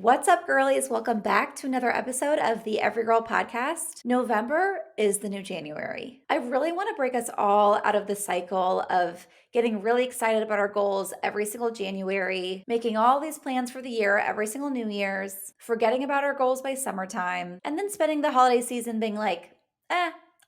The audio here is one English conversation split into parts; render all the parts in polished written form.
What's up, girlies? Welcome back to another episode of the Everygirl Podcast. November is the new January. I really want to break us all out of the cycle of getting really excited about our goals every single January, making all these plans for the year every single New Year's, forgetting about our goals by summertime, and then spending the holiday season being like,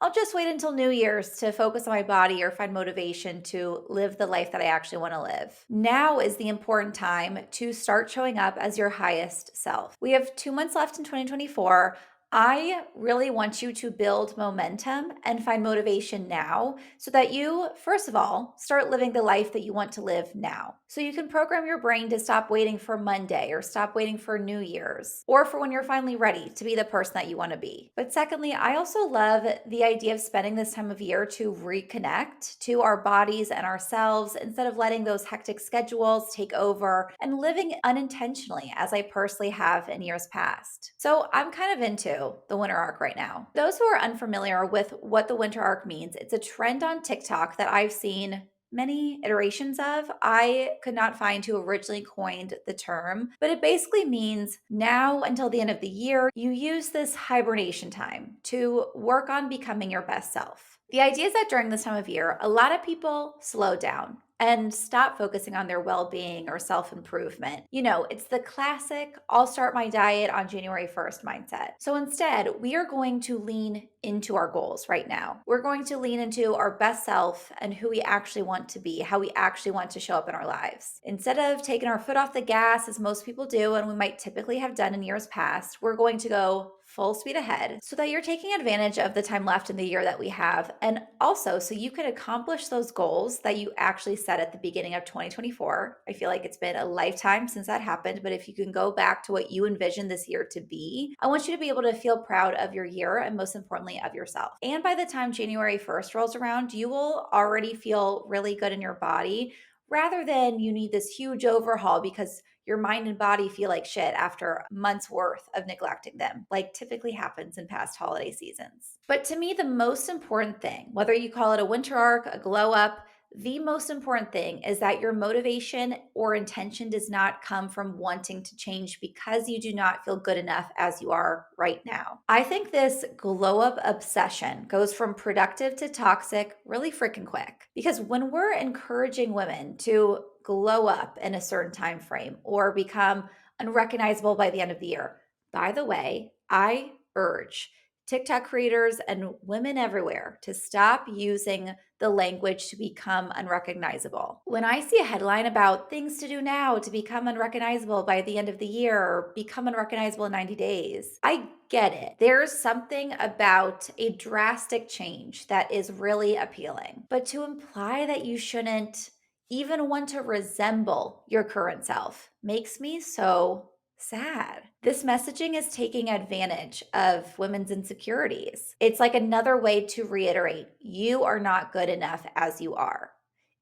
I'll just wait until New Year's to focus on my body or find motivation to live the life that I actually want to live. Now is the important time to start showing up as your highest self. We have 2 months left in 2024. I really want you to build momentum and find motivation now so that you, first of all, start living the life that you want to live now. So you can program your brain to stop waiting for Monday or stop waiting for New Year's or for when you're finally ready to be the person that you want to be. But secondly, I also love the idea of spending this time of year to reconnect to our bodies and ourselves instead of letting those hectic schedules take over and living unintentionally as I personally have in years past. So I'm kind of into the winter arc right now. Those who are unfamiliar with what the winter arc means, it's a trend on TikTok that I've seen many iterations of. I could not find who originally coined the term, but it basically means now until the end of the year, you use this hibernation time to work on becoming your best self. The idea is that during this time of year, a lot of people slow down and stop focusing on their well-being or self-improvement. You know, it's the classic, I'll start my diet on January 1st mindset. So instead, we are going to lean into our goals right now. We're going to lean into our best self and who we actually want to be, how we actually want to show up in our lives. Instead of taking our foot off the gas, as most people do, and we might typically have done in years past, we're going to go full speed ahead so that you're taking advantage of the time left in the year that we have. And also so you can accomplish those goals that you actually set at the beginning of 2024. I feel like it's been a lifetime since that happened, but if you can go back to what you envisioned this year to be, I want you to be able to feel proud of your year and most importantly of yourself. And by the time January 1st rolls around, you will already feel really good in your body rather than you need this huge overhaul because your mind and body feel like shit after months worth of neglecting them, like typically happens in past holiday seasons. But to me, the most important thing, whether you call it a winter arc, a glow up, the most important thing is that your motivation or intention does not come from wanting to change because you do not feel good enough as you are right now. I think this glow up obsession goes from productive to toxic really freaking quick because when we're encouraging women to glow up in a certain time frame or become unrecognizable by the end of the year, by the way, I urge TikTok creators and women everywhere to stop using the language to become unrecognizable. When I see a headline about things to do now to become unrecognizable by the end of the year or become unrecognizable in 90 days, I get it. There's something about a drastic change that is really appealing. But to imply that you shouldn't even want to resemble your current self makes me so sad. This messaging is taking advantage of women's insecurities. It's like another way to reiterate you are not good enough as you are.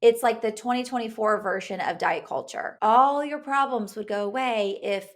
It's like the 2024 version of diet culture. All your problems would go away if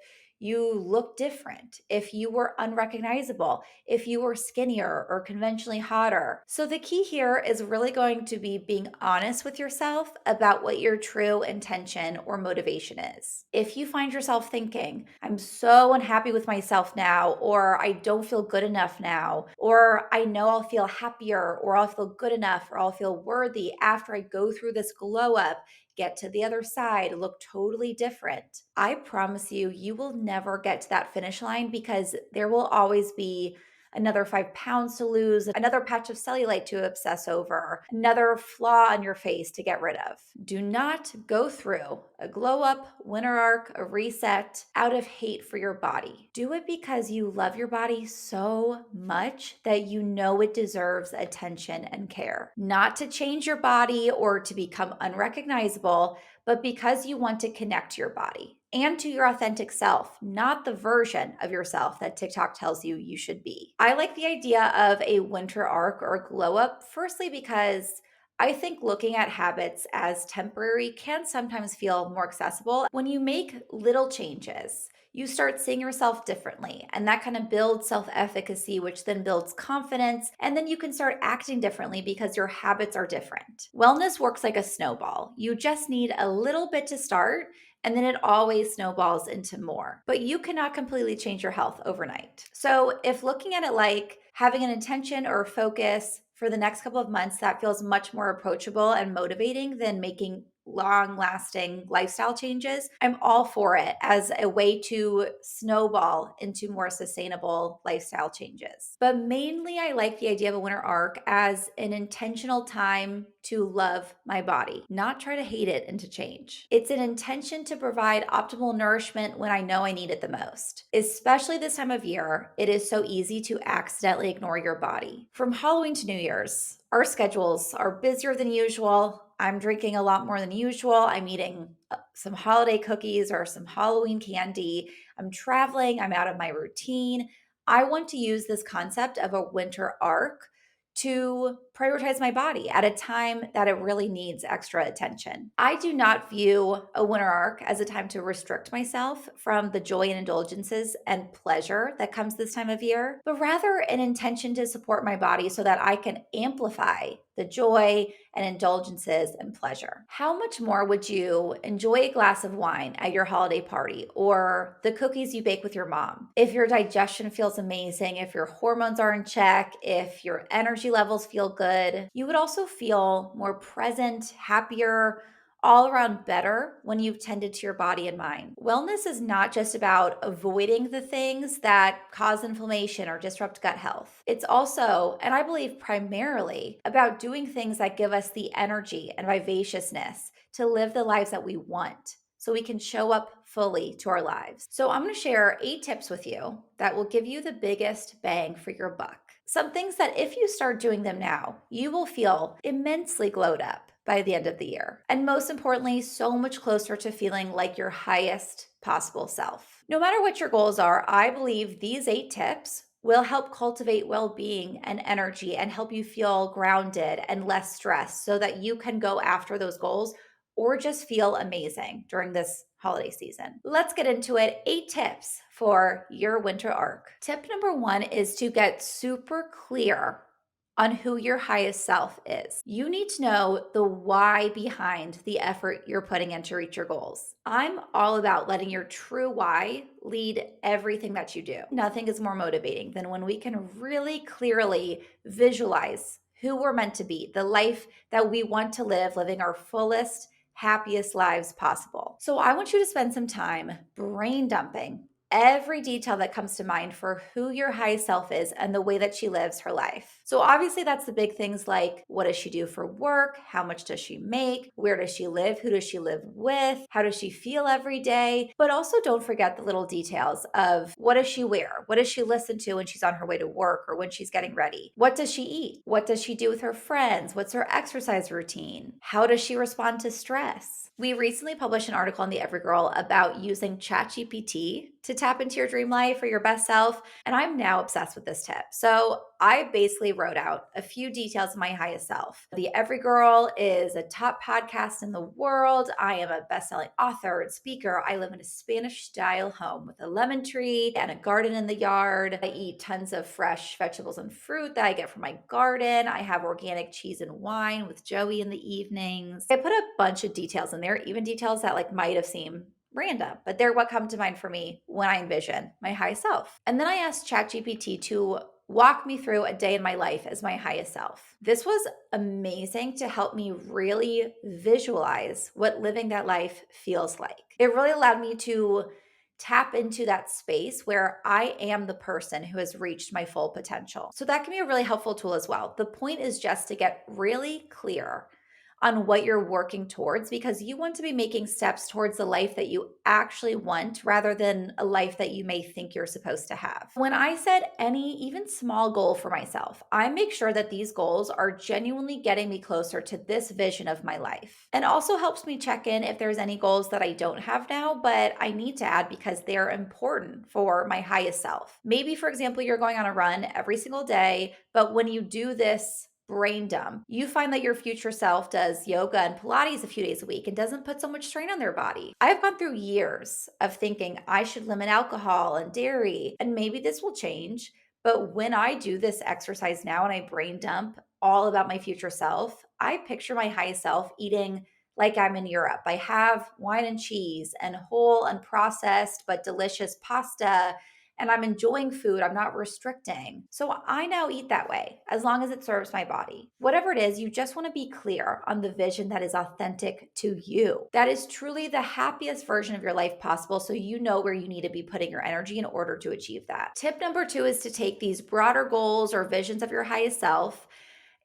you looked different, if you were unrecognizable, if you were skinnier or conventionally hotter. So the key here is really going to be being honest with yourself about what your true intention or motivation is. If you find yourself thinking, I'm so unhappy with myself now, or I don't feel good enough now, or I know I'll feel happier, or I'll feel good enough, or I'll feel worthy after I go through this glow up, get to the other side, look totally different. I promise you, you will never get to that finish line because there will always be another 5 pounds to lose, another patch of cellulite to obsess over, another flaw on your face to get rid of. Do not go through a glow up, winter arc, a reset out of hate for your body. Do it because you love your body so much that you know it deserves attention and care. Not to change your body or to become unrecognizable, but because you want to connect to your body and to your authentic self, not the version of yourself that TikTok tells you you should be. I like the idea of a winter arc or glow up, firstly, because I think looking at habits as temporary can sometimes feel more accessible. When you make little changes, you start seeing yourself differently, and that kind of builds self-efficacy, which then builds confidence, and then you can start acting differently because your habits are different. Wellness works like a snowball. You just need a little bit to start, and then it always snowballs into more. But you cannot completely change your health overnight. So if looking at it like having an intention or focus for the next couple of months, that feels much more approachable and motivating than making long lasting lifestyle changes, I'm all for it as a way to snowball into more sustainable lifestyle changes. But mainly, I like the idea of a winter arc as an intentional time to love my body, not try to hate it into change. It's an intention to provide optimal nourishment when I know I need it the most. Especially this time of year, it is so easy to accidentally ignore your body. From Halloween to New Year's, our schedules are busier than usual. I'm drinking a lot more than usual. I'm eating some holiday cookies or some Halloween candy. I'm traveling. I'm out of my routine. I want to use this concept of a winter arc to prioritize my body at a time that it really needs extra attention. I do not view a winter arc as a time to restrict myself from the joy and indulgences and pleasure that comes this time of year, but rather an intention to support my body so that I can amplify the joy and indulgences and pleasure. How much more would you enjoy a glass of wine at your holiday party or the cookies you bake with your mom? If your digestion feels amazing, if your hormones are in check, if your energy levels feel good, you would also feel more present, happier, all around better when you've tended to your body and mind. Wellness is not just about avoiding the things that cause inflammation or disrupt gut health. It's also, and I believe primarily, about doing things that give us the energy and vivaciousness to live the lives that we want so we can show up fully to our lives. So I'm going to share 8 tips with you that will give you the biggest bang for your buck. Some things that if you start doing them now, you will feel immensely glowed up by the end of the year. And most importantly, so much closer to feeling like your highest possible self. No matter what your goals are, I believe these 8 tips will help cultivate well-being and energy and help you feel grounded and less stressed so that you can go after those goals or just feel amazing during this holiday season. Let's get into it. 8 tips for your winter arc. Tip number 1 is to get super clear on who your highest self is. You need to know the why behind the effort you're putting in to reach your goals. I'm all about letting your true why lead everything that you do. Nothing is more motivating than when we can really clearly visualize who we're meant to be, the life that we want to live, living our fullest, happiest lives possible. So I want you to spend some time brain dumping every detail that comes to mind for who your highest self is and the way that she lives her life. So obviously that's the big things like what does she do for work? How much does she make? Where does she live? Who does she live with? How does she feel every day? But also don't forget the little details of what does she wear? What does she listen to when she's on her way to work or when she's getting ready? What does she eat? What does she do with her friends? What's her exercise routine? How does she respond to stress? We recently published an article on the Everygirl about using ChatGPT to tap into your dream life or your best self, and I'm now obsessed with this tip. So I basically wrote out a few details of my highest self. The Everygirl is a top podcast in the world. I am a best-selling author and speaker. I live in a Spanish-style home with a lemon tree and a garden in the yard. I eat tons of fresh vegetables and fruit that I get from my garden. I have organic cheese and wine with Joey in the evenings. I put a bunch of details in there, even details that might have seemed random, but they're what come to mind for me when I envision my high self. And then I asked ChatGPT to walk me through a day in my life as my highest self. This was amazing to help me really visualize what living that life feels like. It really allowed me to tap into that space where I am the person who has reached my full potential. So that can be a really helpful tool as well. The point is just to get really clear on what you're working towards because you want to be making steps towards the life that you actually want rather than a life that you may think you're supposed to have. When I set any even small goal for myself, I make sure that these goals are genuinely getting me closer to this vision of my life. And also helps me check in if there's any goals that I don't have now, but I need to add because they're important for my highest self. Maybe, for example, you're going on a run every single day, but when you do this brain dump, you find that your future self does yoga and Pilates a few days a week and doesn't put so much strain on their body. I've gone through years of thinking I should limit alcohol and dairy, and maybe this will change. But when I do this exercise now and I brain dump all about my future self, I picture my highest self eating like I'm in Europe. I have wine and cheese and whole, unprocessed, but delicious pasta, and I'm enjoying food. I'm not restricting. So I now eat that way as long as it serves my body. Whatever it is, you just want to be clear on the vision that is authentic to you. That is truly the happiest version of your life possible. So you know where you need to be putting your energy in order to achieve that. Tip number 2 is to take these broader goals or visions of your highest self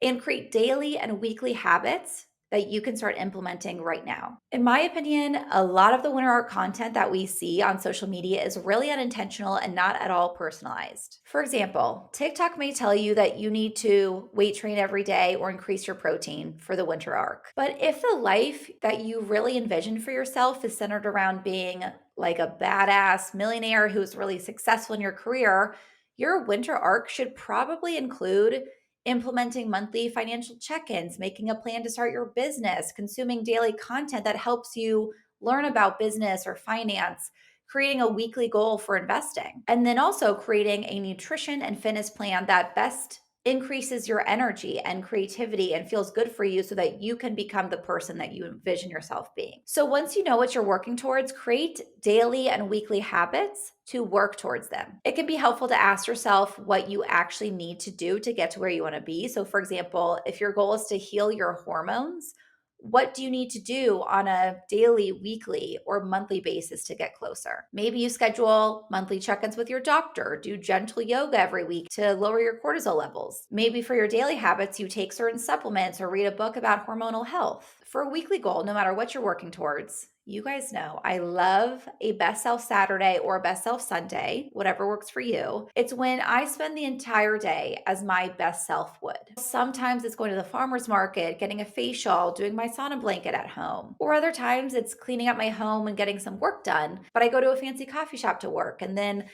and create daily and weekly habits that you can start implementing right now. In my opinion, a lot of the winter art content that we see on social media is really unintentional and not at all personalized. For example, TikTok may tell you that you need to weight train every day or increase your protein for the winter arc. But if the life that you really envision for yourself is centered around being like a badass millionaire who's really successful in your career, your winter arc should probably include implementing monthly financial check ins, making a plan to start your business, consuming daily content that helps you learn about business or finance, creating a weekly goal for investing, and then also creating a nutrition and fitness plan that best increases your energy and creativity and feels good for you so that you can become the person that you envision yourself being. So once you know what you're working towards, create daily and weekly habits to work towards them. It can be helpful to ask yourself what you actually need to do to get to where you want to be. So for example, if your goal is to heal your hormones, what do you need to do on a daily, weekly, or monthly basis to get closer? Maybe you schedule monthly check ins with your doctor, do gentle yoga every week to lower your cortisol levels. Maybe for your daily habits, you take certain supplements or read a book about hormonal health. For a weekly goal, no matter what you're working towards, you guys know I love a best self Saturday or a best self Sunday, whatever works for you. It's when I spend the entire day as my best self would. Sometimes it's going to the farmer's market, getting a facial, doing my sauna blanket at home. Or other times it's cleaning up my home and getting some work done, but I go to a fancy coffee shop to work and then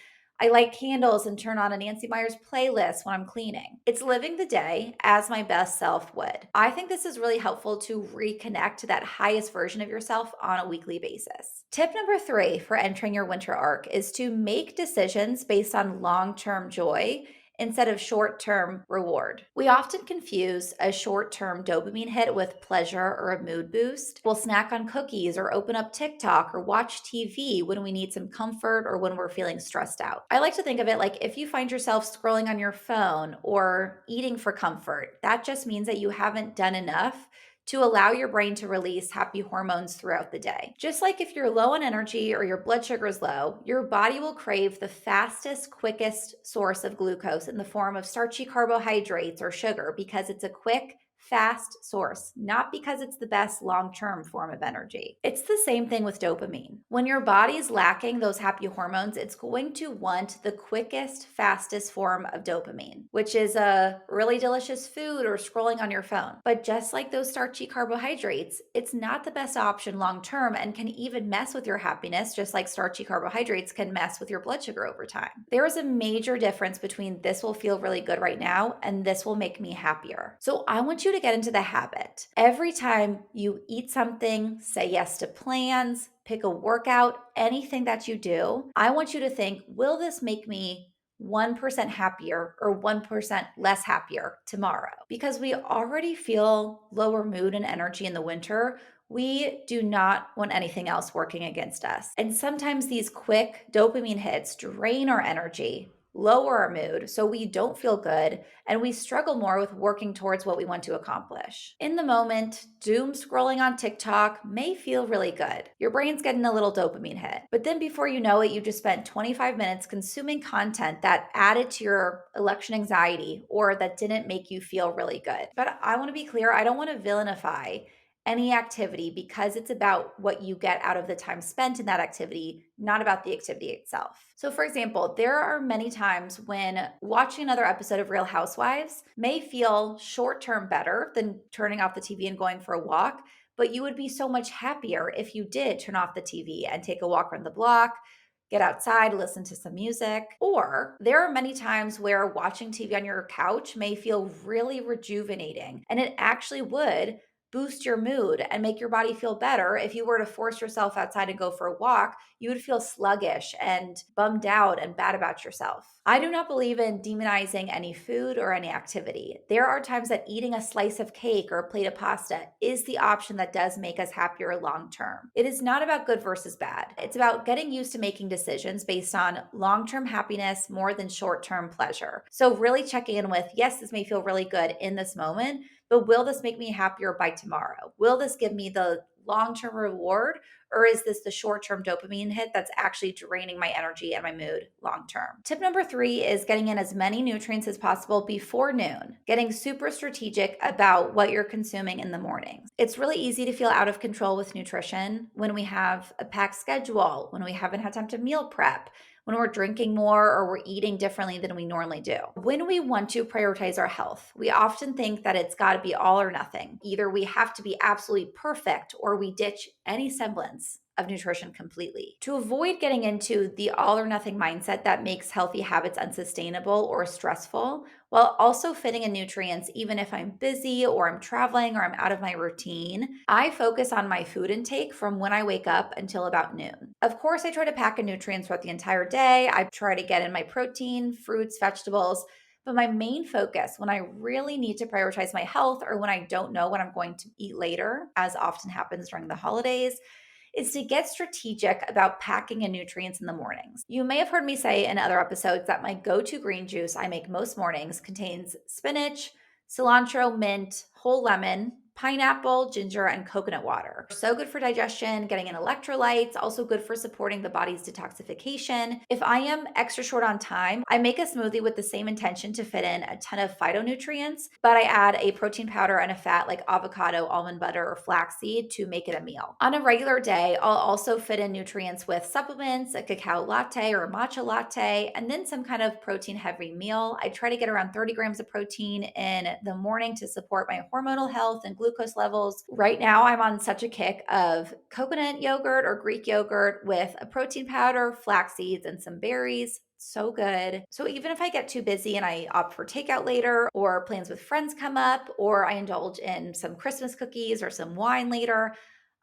I light candles and turn on a Nancy Meyers playlist when I'm cleaning. It's living the day as my best self would. I think this is really helpful to reconnect to that highest version of yourself on a weekly basis. Tip number 3 for entering your winter arc is to make decisions based on long-term joy instead of short-term reward. We often confuse a short-term dopamine hit with pleasure or a mood boost. We'll snack on cookies or open up TikTok or watch TV when we need some comfort or when we're feeling stressed out. I like to think of it like if you find yourself scrolling on your phone or eating for comfort, that just means that you haven't done enough to allow your brain to release happy hormones throughout the day. Just like if you're low on energy or your blood sugar is low, your body will crave the fastest, quickest source of glucose in the form of starchy carbohydrates or sugar because it's a quick, fast source, not because it's the best long-term form of energy. It's the same thing with dopamine. When your body's lacking those happy hormones, it's going to want the quickest, fastest form of dopamine, which is a really delicious food or scrolling on your phone. But just like those starchy carbohydrates, it's not the best option long-term and can even mess with your happiness, just like starchy carbohydrates can mess with your blood sugar over time. There is a major difference between this will feel really good right now and this will make me happier. So I want you to get into the habit. Every time you eat something, say yes to plans, pick a workout, anything that you do, I want you to think, will this make me 1% happier or 1% less happier tomorrow? Because we already feel lower mood and energy in the winter. We do not want anything else working against us. And sometimes these quick dopamine hits drain our energy, lower our mood, so we don't feel good, and we struggle more with working towards what we want to accomplish. In the moment, doom scrolling on TikTok may feel really good. Your brain's getting a little dopamine hit. But then before you know it, you just spent 25 minutes consuming content that added to your election anxiety or that didn't make you feel really good. But I want to be clear, I don't want to villainify any activity because it's about what you get out of the time spent in that activity, not about the activity itself. So for example, there are many times when watching another episode of Real Housewives may feel short-term better than turning off the TV and going for a walk, but you would be so much happier if you did turn off the TV and take a walk around the block, get outside, listen to some music. Or there are many times where watching TV on your couch may feel really rejuvenating, and it actually would boost your mood and make your body feel better. If you were to force yourself outside and go for a walk, you would feel sluggish and bummed out and bad about yourself. I do not believe in demonizing any food or any activity. There are times that eating a slice of cake or a plate of pasta is the option that does make us happier long term. It is not about good versus bad. It's about getting used to making decisions based on long term happiness more than short term pleasure. So, really checking in with, yes, this may feel really good in this moment, but will this make me happier by tomorrow? Will this give me the long term reward? Or is this the short term dopamine hit that's actually draining my energy and my mood long term? Tip number 3 is getting in as many nutrients as possible before noon, getting super strategic about what you're consuming in the mornings. It's really easy to feel out of control with nutrition when we have a packed schedule, when we haven't had time to meal prep, when we're drinking more or we're eating differently than we normally do. When we want to prioritize our health, we often think that it's got to be all or nothing. Either we have to be absolutely perfect or we ditch any semblance of nutrition completely. To avoid getting into the all or nothing mindset that makes healthy habits unsustainable or stressful, while also fitting in nutrients, even if I'm busy or I'm traveling or I'm out of my routine, I focus on my food intake from when I wake up until about noon. Of course, I try to pack in nutrients throughout the entire day. I try to get in my protein, fruits, vegetables. But my main focus when I really need to prioritize my health or when I don't know what I'm going to eat later, as often happens during the holidays, is to get strategic about packing in nutrients in the mornings. You may have heard me say in other episodes that my go-to green juice I make most mornings contains spinach, cilantro, mint, whole lemon, pineapple, ginger, and coconut water. So good for digestion, getting in electrolytes, also good for supporting the body's detoxification. If I am extra short on time, I make a smoothie with the same intention to fit in a ton of phytonutrients, but I add a protein powder and a fat like avocado, almond butter, or flaxseed to make it a meal. On a regular day, I'll also fit in nutrients with supplements, a cacao latte or a matcha latte, and then some kind of protein heavy meal. I try to get around 30 grams of protein in the morning to support my hormonal health and glucose levels. Right now, I'm on such a kick of coconut yogurt or Greek yogurt with a protein powder, flax seeds, and some berries. So good. So even if I get too busy and I opt for takeout later, or plans with friends come up, or I indulge in some Christmas cookies or some wine later,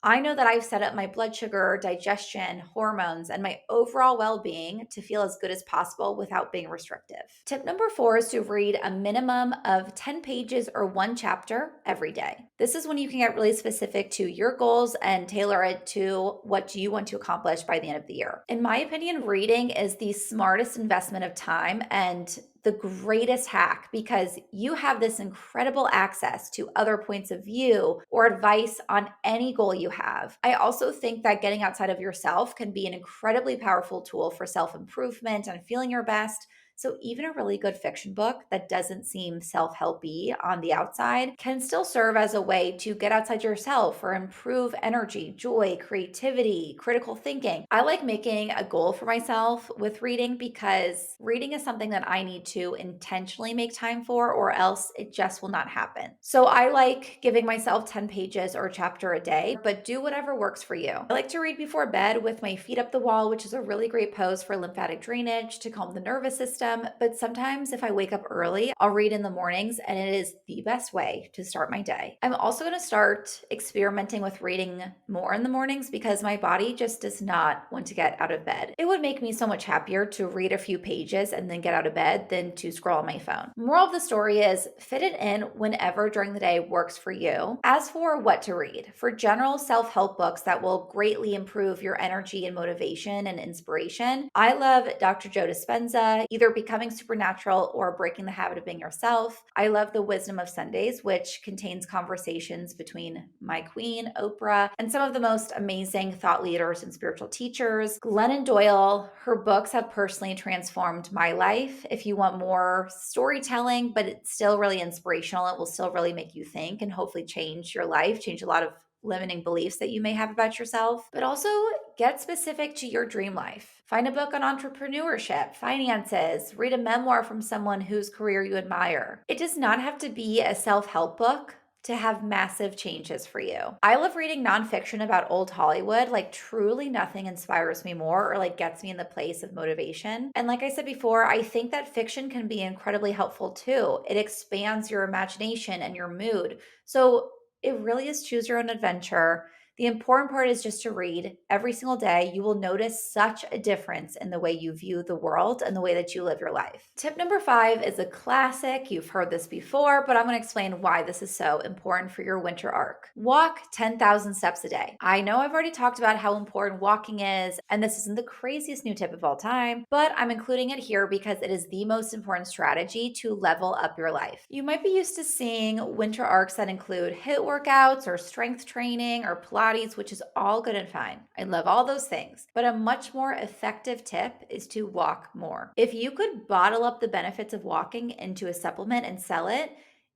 I know that I've set up my blood sugar, digestion, hormones, and my overall well being to feel as good as possible without being restrictive. Tip number 4 is to read a minimum of 10 pages or one chapter every day. This is when you can get really specific to your goals and tailor it to what you want to accomplish by the end of the year. In my opinion, reading is the smartest investment of time and the greatest hack because you have this incredible access to other points of view or advice on any goal you have. I also think that getting outside of yourself can be an incredibly powerful tool for self-improvement and feeling your best. So even a really good fiction book that doesn't seem self-helpy on the outside can still serve as a way to get outside yourself or improve energy, joy, creativity, critical thinking. I like making a goal for myself with reading because reading is something that I need to intentionally make time for or else it just will not happen. So I like giving myself 10 pages or a chapter a day, but do whatever works for you. I like to read before bed with my feet up the wall, which is a really great pose for lymphatic drainage to calm the nervous system. But sometimes if I wake up early, I'll read in the mornings and it is the best way to start my day. I'm also going to start experimenting with reading more in the mornings because my body just does not want to get out of bed. It would make me so much happier to read a few pages and then get out of bed than to scroll on my phone. Moral of the story is fit it in whenever during the day works for you. As for what to read, for general self-help books that will greatly improve your energy and motivation and inspiration, I love Dr. Joe Dispenza, either Becoming Supernatural or Breaking the Habit of Being Yourself. I love The Wisdom of Sundays, which contains conversations between my queen, Oprah, and some of the most amazing thought leaders and spiritual teachers. Glennon Doyle, her books have personally transformed my life. If you want more storytelling, but it's still really inspirational, it will still really make you think and hopefully change your life, change a lot of limiting beliefs that you may have about yourself, but also get specific to your dream life. Find a book on entrepreneurship, finances, read a memoir from someone whose career you admire. It does not have to be a self-help book to have massive changes for you. I love reading nonfiction about old Hollywood. Like truly nothing inspires me more or like gets me in the place of motivation. And like I said before, I think that fiction can be incredibly helpful too. It expands your imagination and your mood. So It really is choose your own adventure. The important part is just to read every single day. You will notice such a difference in the way you view the world and the way that you live your life. Tip number 5 is a classic. You've heard this before, but I'm going to explain why this is so important for your winter arc. Walk 10,000 steps a day. I know I've already talked about how important walking is, and this isn't the craziest new tip of all time, but I'm including it here because it is the most important strategy to level up your life. You might be used to seeing winter arcs that include HIIT workouts or strength training or Pilates, which is all good and fine. I love all those things, but a much more effective tip is to walk more. If you could bottle up the benefits of walking into a supplement and sell it,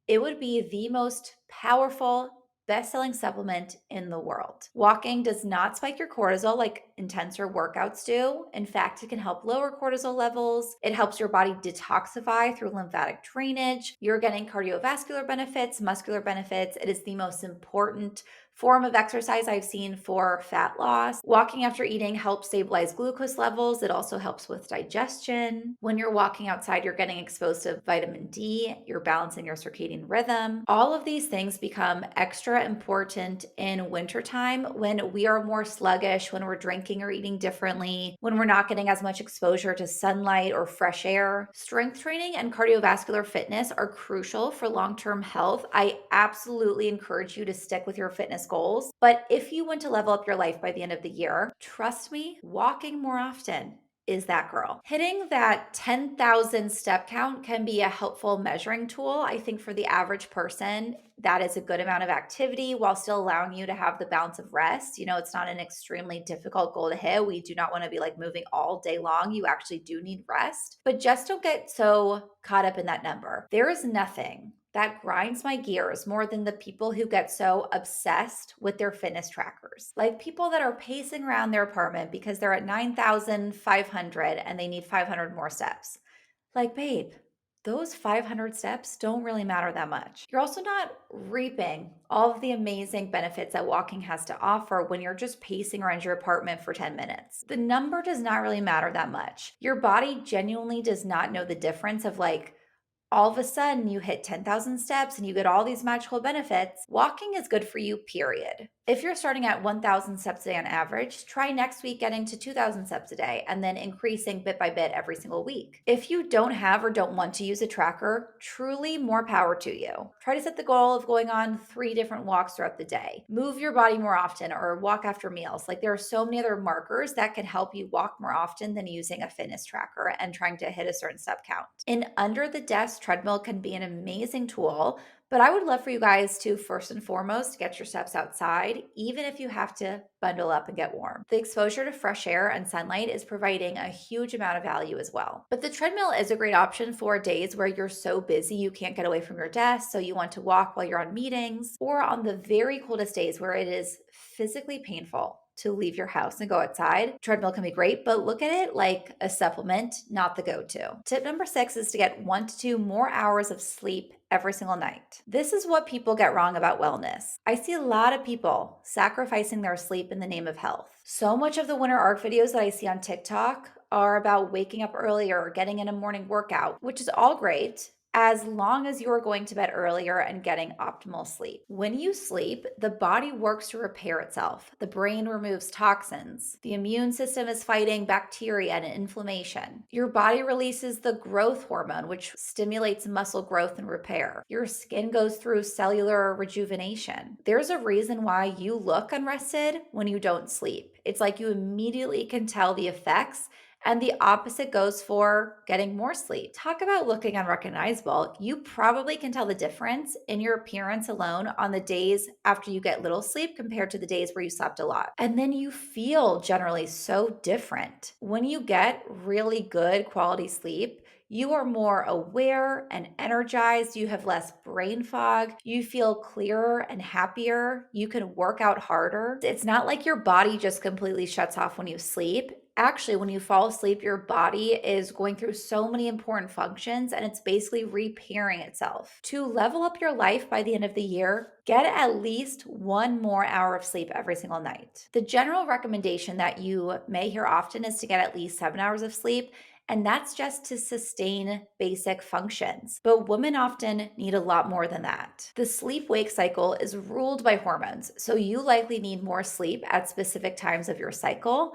it would be the most powerful best-selling supplement in the world. Walking does not spike your cortisol like intenser workouts do. In fact, it can help lower cortisol levels. It helps your body detoxify through lymphatic drainage. You're getting cardiovascular benefits, muscular benefits. It is the most important form of exercise I've seen for fat loss. Walking after eating helps stabilize glucose levels. It also helps with digestion. When you're walking outside, you're getting exposed to vitamin D. You're balancing your circadian rhythm. All of these things become extra important in wintertime when we are more sluggish, when we're drinking or eating differently, when we're not getting as much exposure to sunlight or fresh air. Strength training and cardiovascular fitness are crucial for long-term health. I absolutely encourage you to stick with your fitness goals. But if you want to level up your life by the end of the year, trust me, walking more often is that girl. Hitting that 10,000 step count can be a helpful measuring tool. I think for the average person, that is a good amount of activity while still allowing you to have the balance of rest. You know, it's not an extremely difficult goal to hit. We do not want to be like moving all day long. You actually do need rest, but just don't get so caught up in that number. There is nothing that grinds my gears more than the people who get so obsessed with their fitness trackers. Like people that are pacing around their apartment because they're at 9,500 and they need 500 more steps. Like, babe, those 500 steps don't really matter that much. You're also not reaping all of the amazing benefits that walking has to offer when you're just pacing around your apartment for 10 minutes. The number does not really matter that much. Your body genuinely does not know the difference of like, all of a sudden you hit 10,000 steps and you get all these magical benefits. Walking is good for you, period. If you're starting at 1,000 steps a day on average, try next week getting to 2,000 steps a day and then increasing bit by bit every single week. If you don't have or don't want to use a tracker, truly more power to you. Try to set the goal of going on 3 different walks throughout the day. Move your body more often or walk after meals. Like there are so many other markers that can help you walk more often than using a fitness tracker and trying to hit a certain step count. An under the desk treadmill can be an amazing tool, but I would love for you guys to first and foremost get your steps outside, even if you have to bundle up and get warm. The exposure to fresh air and sunlight is providing a huge amount of value as well. But the treadmill is a great option for days where you're so busy you can't get away from your desk, so you want to walk while you're on meetings, or on the very coldest days where it is physically painful to leave your house and go outside. Treadmill can be great, but look at it like a supplement, not the go-to. Tip number 6 is to get 1 to 2 more hours of sleep every single night. This is what people get wrong about wellness. I see a lot of people sacrificing their sleep in the name of health. So much of the winter arc videos that I see on TikTok are about waking up earlier or getting in a morning workout, which is all great, as long as you're going to bed earlier and getting optimal sleep. When you sleep, the body works to repair itself. The brain removes toxins. The immune system is fighting bacteria and inflammation. Your body releases the growth hormone, which stimulates muscle growth and repair. Your skin goes through cellular rejuvenation. There's a reason why you look unrested when you don't sleep. It's like you immediately can tell the effects. And the opposite goes for getting more sleep. Talk about looking unrecognizable. You probably can tell the difference in your appearance alone on the days after you get little sleep compared to the days where you slept a lot. And then you feel generally so different. When you get really good quality sleep, you are more aware and energized. You have less brain fog. You feel clearer and happier. You can work out harder. It's not like your body just completely shuts off when you sleep. Actually, when you fall asleep, your body is going through so many important functions and it's basically repairing itself. To level up your life by the end of the year, get at least 1 more hour of sleep every single night. The general recommendation that you may hear often is to get at least 7 hours of sleep. And that's just to sustain basic functions. But women often need a lot more than that. The sleep wake cycle is ruled by hormones, so you likely need more sleep at specific times of your cycle,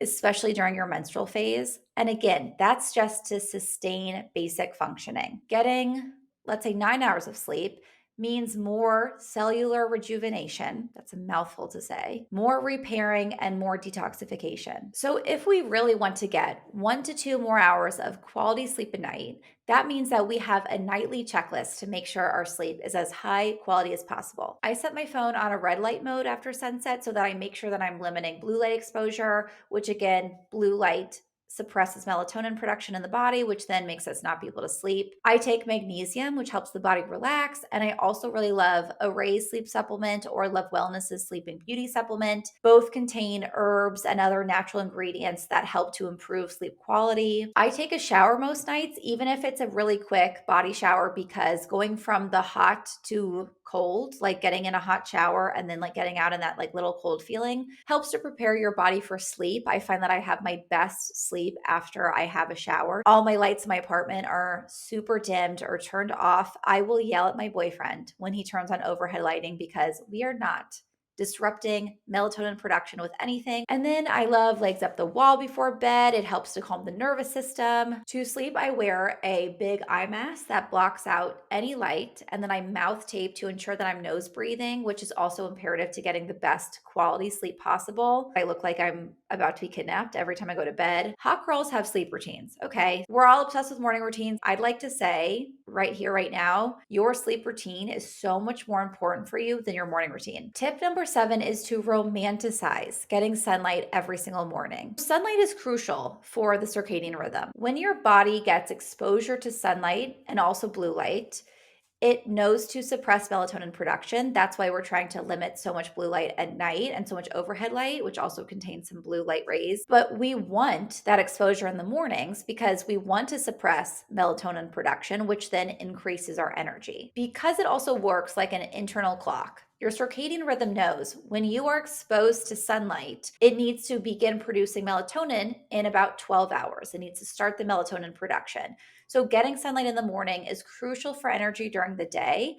especially during your menstrual phase. And again, that's just to sustain basic functioning. Getting, let's say, 9 hours of sleep means more cellular rejuvenation. That's a mouthful to say, more repairing, and more detoxification. So, if we really want to get 1 to 2 more hours of quality sleep a night, that means that we have a nightly checklist to make sure our sleep is as high quality as possible. I set my phone on a red light mode after sunset so that I make sure that I'm limiting blue light exposure, which again, blue light suppresses melatonin production in the body, which then makes us not be able to sleep. I take magnesium, which helps the body relax. And I also really love Array's sleep supplement or Love Wellness's sleep and beauty supplement. Both contain herbs and other natural ingredients that help to improve sleep quality. I take a shower most nights, even if it's a really quick body shower, because going from the hot to cold, like getting in a hot shower and then like getting out in that like little cold feeling, helps to prepare your body for sleep. I find that I have my best sleep after I have a shower. All my lights in my apartment are super dimmed or turned off. I will yell at my boyfriend when he turns on overhead lighting because we are not disrupting melatonin production with anything. And then I love legs up the wall before bed. It helps to calm the nervous system. To sleep, I wear a big eye mask that blocks out any light, and then I mouth tape to ensure that I'm nose breathing, which is also imperative to getting the best quality sleep possible. I look like I'm about to be kidnapped every time I go to bed. Hot girls have sleep routines, okay? We're all obsessed with morning routines. I'd like to say right here, right now, your sleep routine is so much more important for you than your morning routine. Tip number 7 is to romanticize getting sunlight every single morning. Sunlight is crucial for the circadian rhythm. When your body gets exposure to sunlight and also blue light, it knows to suppress melatonin production. That's why we're trying to limit so much blue light at night and so much overhead light, which also contains some blue light rays. But we want that exposure in the mornings because we want to suppress melatonin production, which then increases our energy. Because it also works like an internal clock. Your circadian rhythm knows when you are exposed to sunlight, it needs to begin producing melatonin in about 12 hours. It needs to start the melatonin production. So getting sunlight in the morning is crucial for energy during the day.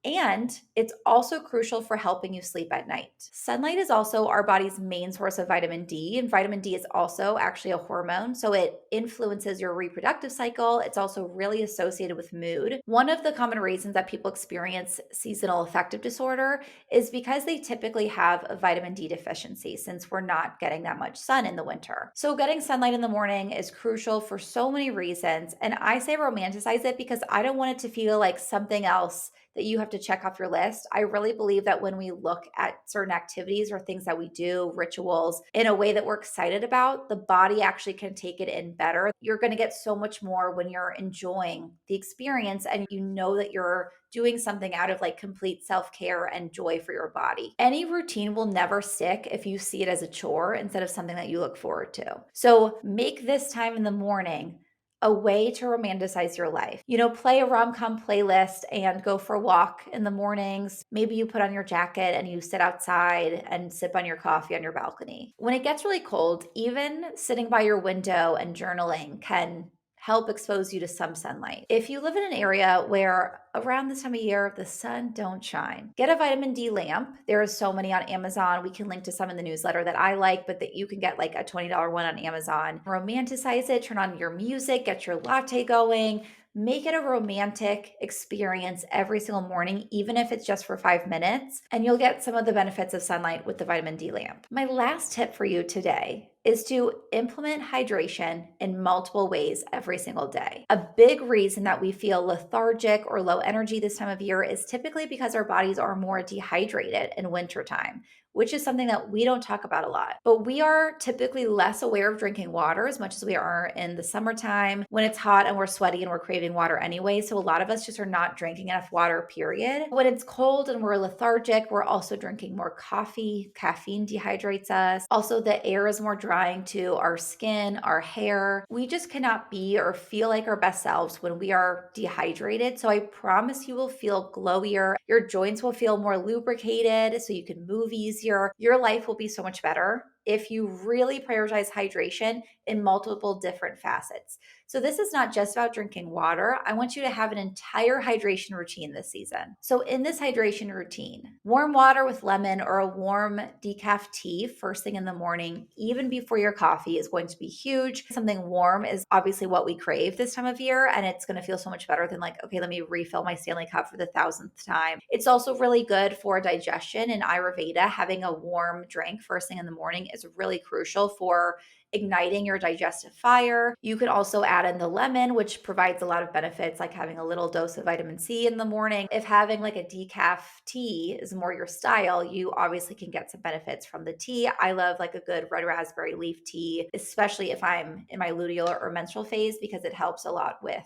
And it's also crucial for helping you sleep at night. Sunlight is also our body's main source of vitamin D, and vitamin D is also actually a hormone, so it influences your reproductive cycle. It's also really associated with mood. One of the common reasons that people experience seasonal affective disorder is because they typically have a vitamin D deficiency since we're not getting that much sun in the winter. So getting sunlight in the morning is crucial for so many reasons, and I say romanticize it because I don't want it to feel like something else that you have to check off your list. I really believe that when we look at certain activities or things that we do, rituals, in a way that we're excited about, the body actually can take it in better. You're going to get so much more when you're enjoying the experience and you know that you're doing something out of like complete self-care and joy for your body. Any routine will never stick if you see it as a chore instead of something that you look forward to. So make this time in the morning a way to romanticize your life. Play a rom-com playlist and go for a walk in the mornings. Maybe you put on your jacket and you sit outside and sip on your coffee on your balcony. When it gets really cold, even sitting by your window and journaling can help expose you to some sunlight. If you live in an area where around this time of year the sun don't shine, get a vitamin D lamp. There are so many on Amazon. We can link to some in the newsletter that I like, but that you can get like a $20 one on Amazon. Romanticize it, turn on your music, get your latte going. Make it a romantic experience every single morning, even if it's just for 5 minutes, and you'll get some of the benefits of sunlight with the vitamin D lamp. My last tip for you today is to implement hydration in multiple ways every single day. A big reason that we feel lethargic or low energy this time of year is typically because our bodies are more dehydrated in wintertime, which is something that we don't talk about a lot. But we are typically less aware of drinking water as much as we are in the summertime when it's hot and we're sweaty and we're craving water anyway. So a lot of us just are not drinking enough water, period. When it's cold and we're lethargic, we're also drinking more coffee. Caffeine dehydrates us. Also, the air is more drying to our skin, our hair. We just cannot be or feel like our best selves when we are dehydrated. So I promise you will feel glowier. Your joints will feel more lubricated so you can move easier. Your life will be so much better if you really prioritize hydration in multiple different facets. So this is not just about drinking water. I want you to have an entire hydration routine this season. So in this hydration routine, warm water with lemon or a warm decaf tea first thing in the morning, even before your coffee, is going to be huge. Something warm is obviously what we crave this time of year, and it's going to feel so much better than like, okay, let me refill my Stanley Cup for the thousandth time. It's also really good for digestion. In Ayurveda, having a warm drink first thing in the morning is really crucial for igniting your digestive fire. You can also add in the lemon, which provides a lot of benefits, like having a little dose of vitamin C in the morning. If having like a decaf tea is more your style, you obviously can get some benefits from the tea. I love like a good red raspberry leaf tea, especially if I'm in my luteal or menstrual phase, because it helps a lot with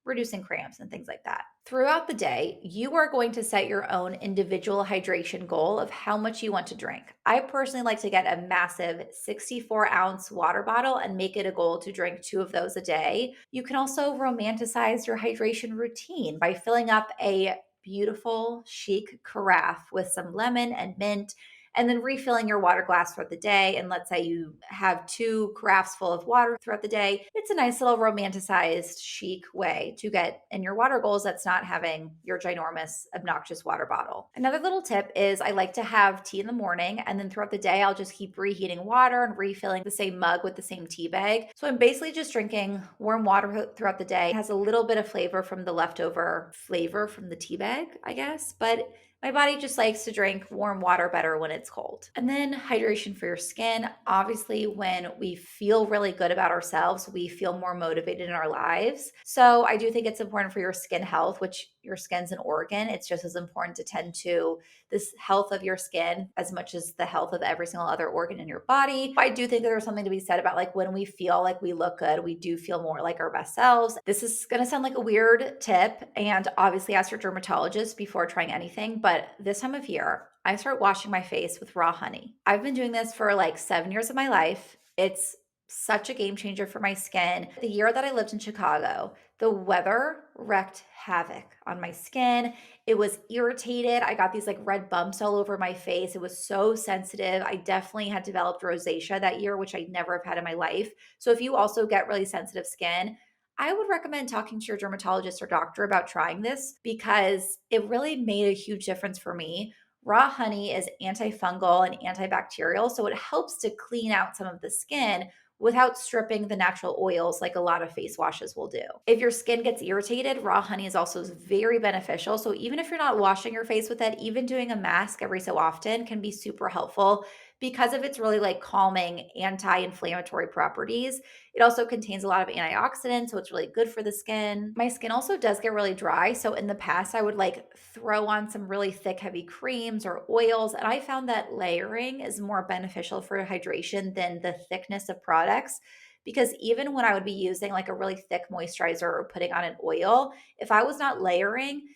reducing cramps and things like that. Throughout the day, you are going to set your own individual hydration goal of how much you want to drink. I personally like to get a massive 64-ounce water bottle and make it a goal to drink 2 of those a day. You can also romanticize your hydration routine by filling up a beautiful, chic carafe with some lemon and mint, and then refilling your water glass throughout the day. And let's say you have 2 carafes full of water throughout the day. It's a nice little romanticized, chic way to get in your water goals that's not having your ginormous, obnoxious water bottle. Another little tip is I like to have tea in the morning, and then throughout the day, I'll just keep reheating water and refilling the same mug with the same tea bag. So I'm basically just drinking warm water throughout the day. It has a little bit of flavor from the leftover flavor from the tea bag, I guess, but my body just likes to drink warm water better when it's cold. And then hydration for your skin. Obviously, when we feel really good about ourselves, we feel more motivated in our lives. So I do think it's important for your skin health, which your skin's an organ. It's just as important to tend to this health of your skin as much as the health of every single other organ in your body. I do think that there's something to be said about like when we feel like we look good, we do feel more like our best selves. This is going to sound like a weird tip, and obviously ask your dermatologist before trying anything, but this time of year, I start washing my face with raw honey. I've been doing this for like 7 years of my life. It's such a game changer for my skin. The year that I lived in Chicago, the weather wreaked havoc on my skin. It was irritated. I got these like red bumps all over my face. It was so sensitive. I definitely had developed rosacea that year, which I never have had in my life. So if you also get really sensitive skin, I would recommend talking to your dermatologist or doctor about trying this because it really made a huge difference for me. Raw honey is antifungal and antibacterial, so it helps to clean out some of the skin without stripping the natural oils like a lot of face washes will do. If your skin gets irritated, raw honey is also very beneficial. So even if you're not washing your face with it, even doing a mask every so often can be super helpful because of its really like calming anti-inflammatory properties. It also contains a lot of antioxidants, so it's really good for the skin. My skin also does get really dry. So in the past, I would like throw on some really thick, heavy creams or oils. And I found that layering is more beneficial for hydration than the thickness of products. Because even when I would be using like a really thick moisturizer or putting on an oil, if I was not layering,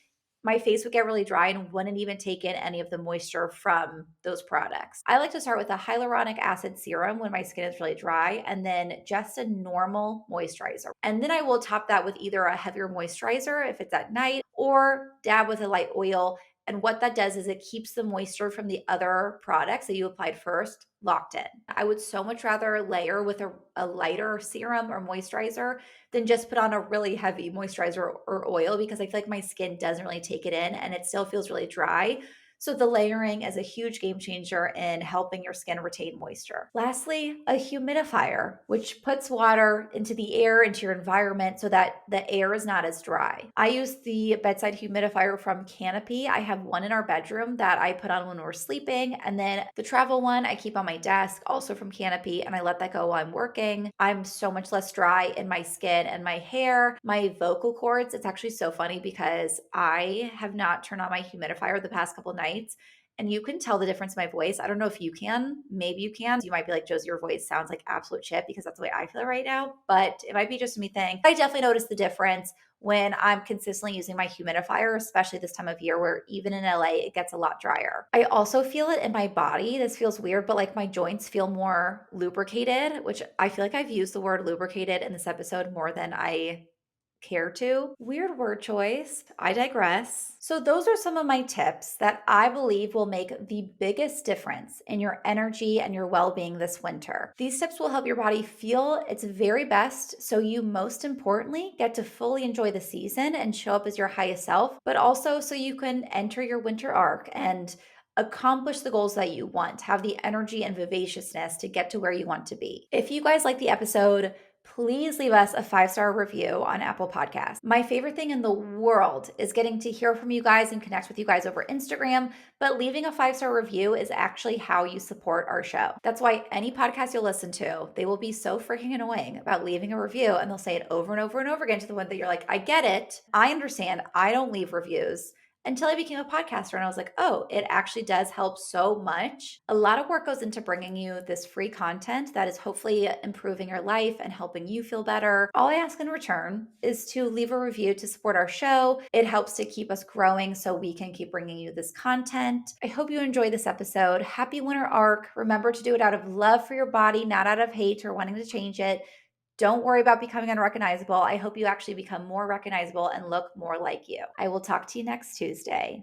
my face would get really dry and wouldn't even take in any of the moisture from those products. I like to start with a hyaluronic acid serum when my skin is really dry, and then just a normal moisturizer. And then I will top that with either a heavier moisturizer if it's at night, or dab with a light oil. And what that does is it keeps the moisture from the other products that you applied first locked in. I would so much rather layer with a lighter serum or moisturizer than just put on a really heavy moisturizer or oil, because I feel like my skin doesn't really take it in and it still feels really dry. So the layering is a huge game changer in helping your skin retain moisture. Lastly, a humidifier, which puts water into the air, into your environment so that the air is not as dry. I use the bedside humidifier from Canopy. I have one in our bedroom that I put on when we're sleeping. And then the travel one I keep on my desk, also from Canopy, and I let that go while I'm working. I'm so much less dry in my skin and my hair, my vocal cords. It's actually so funny because I have not turned on my humidifier the past couple nights, and you can tell the difference in my voice. I don't know if you can. Maybe you can. You might be like, Josie, your voice sounds like absolute shit, because that's the way I feel right now. But it might be just a me thing. I definitely notice the difference when I'm consistently using my humidifier, especially this time of year where even in LA, it gets a lot drier. I also feel it in my body. This feels weird, but like my joints feel more lubricated, which I feel like I've used the word lubricated in this episode more than I care to. Weird word choice. I digress. So, those are some of my tips that I believe will make the biggest difference in your energy and your well being this winter. These tips will help your body feel its very best so you, most importantly, get to fully enjoy the season and show up as your highest self, but also so you can enter your winter arc and accomplish the goals that you want, have the energy and vivaciousness to get to where you want to be. If you guys like the episode, please leave us a 5-star review on Apple Podcasts. My favorite thing in the world is getting to hear from you guys and connect with you guys over Instagram, but leaving a 5-star review is actually how you support our show. That's why any podcast you'll listen to, they will be so freaking annoying about leaving a review, and they'll say it over and over and over again to the one that you're like, I get it. I understand. I don't leave reviews. Until I became a podcaster and I was like, oh, it actually does help so much. A lot of work goes into bringing you this free content that is hopefully improving your life and helping you feel better. All I ask in return is to leave a review to support our show. It helps to keep us growing so we can keep bringing you this content. I hope you enjoy this episode. Happy winter arc. Remember to do it out of love for your body, not out of hate or wanting to change it. Don't worry about becoming unrecognizable. I hope you actually become more recognizable and look more like you. I will talk to you next Tuesday.